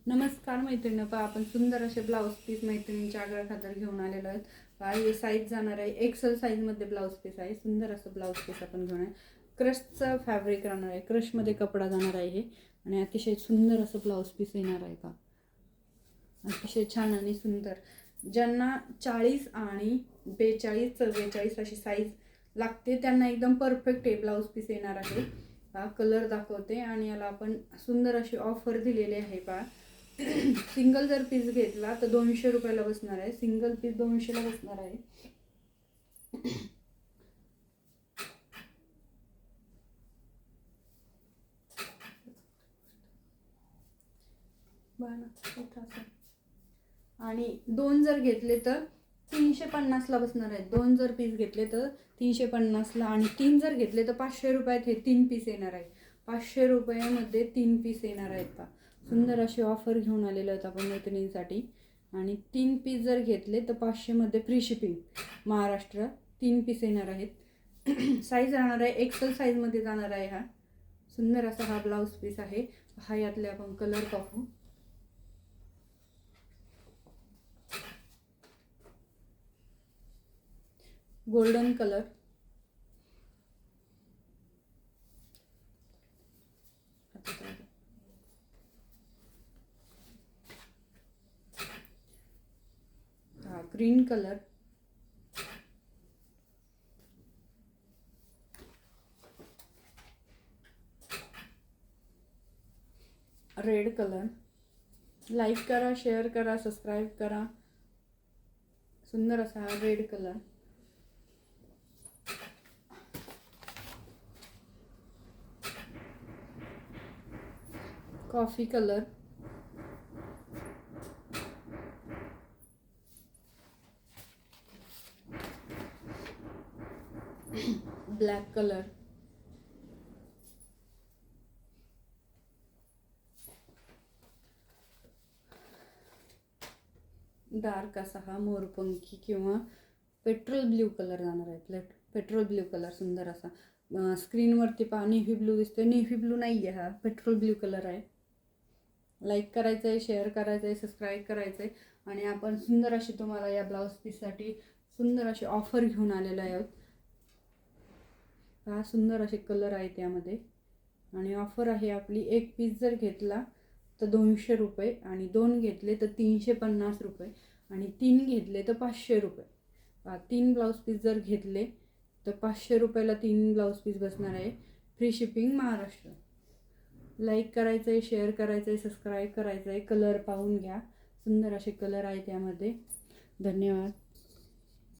नमस्कार मैत्रिणी, पहा आपण सुंदर असे ब्लाऊज पीस मैत्रिणींच्या आग्रह खातर घेऊन आलेलो आहेत। पहा हे साईज जाणार आहे एक्सेल साईजमध्ये ब्लाऊज पीस आहे। सुंदर असं ब्लाऊज पीस आपण घेऊन आहे। क्रशचं फॅब्रिक राहणार आहे, क्रशमध्ये कपडा जाणार आहे हे आणि अतिशय सुंदर असं ब्लाऊज पीस येणार आहे। पहा अतिशय छान आणि सुंदर। ज्यांना 40 आणि 42 44 अशी साईज लागते त्यांना एकदम परफेक्ट हे ब्लाऊज पीस येणार आहे। पहा कलर दाखवते आणि याला आपण सुंदर अशी ऑफर दिलेली आहे। पहा सिंगल जर पीस घेतला तर 200 रुपयाला बसणार आहे। सिंगल पीस 200 ला बसणार आहे। आणि 2 जर घेतले तर 350 ला बसणार आहे। 2 जर पीस घेतले तर 350 ला आणि 3 जर घेतले तर 500 रुपयात हे 3 पीस येणार आहे। 500 रुपयामध्ये 3 पीस येणार आहेत। पहा सुंदर अशी ऑफर घेऊन आलेलो आहेत आपण मैत्रिणींसाठी। आणि 3 पीस जर घेतले तर 500 मध्ये फ्री शिपिंग महाराष्ट्र। 3 पीस येणार आहेत। साईज राहणार आहे एक्सेल साईजमध्ये जाणार आहे। हा सुंदर असा हा ब्लाऊज पीस आहे। हा यातले आपण कलर पाहू। Golden colour, green colour, red colour. Like करा, शेअर करा, सबस्क्राईब करा। सुंदर असा हा red colour, coffee colour, black colour, dark असा हा मोरपंखी किंवा पेट्रोल ब्ल्यू कलर जाणार आहे। पेट्रोल ब्ल्यू कलर सुंदर असा। स्क्रीनवरती पहा नेव्ही ब्ल्यू दिसतोय, नेव्ही ब्ल्यू नाही आहे, हा पेट्रोल ब्ल्यू कलर आहे। लाईक करायचं आहे, शेअर करायचं आहे, सबस्क्राईब करायचं आहे। आणि आपण सुंदर अशी तुम्हाला या ब्लाऊज पीससाठी सुंदर अशी ऑफर घेऊन आलेलो आहोत। हा सुंदर असे कलर आहे त्यामध्ये आणि ऑफर आहे आपली। एक पीस जर घेतला तर 200 रुपये आणि 2 घेतले तर 350 रुपये आणि 3 घेतले तर 500 रुपये। 3 ब्लाऊज पीस जर घेतले तर 500 रुपयाला 3 ब्लाऊज पीस बसणार आहे। Free shipping Maharashtra. लाईक करायचं आहे, शेअर करायचं आहे, सबस्क्राईब करायचं आहे। कलर पाहून घ्या, सुंदर असे कलर आहे त्यामध्ये। धन्यवाद।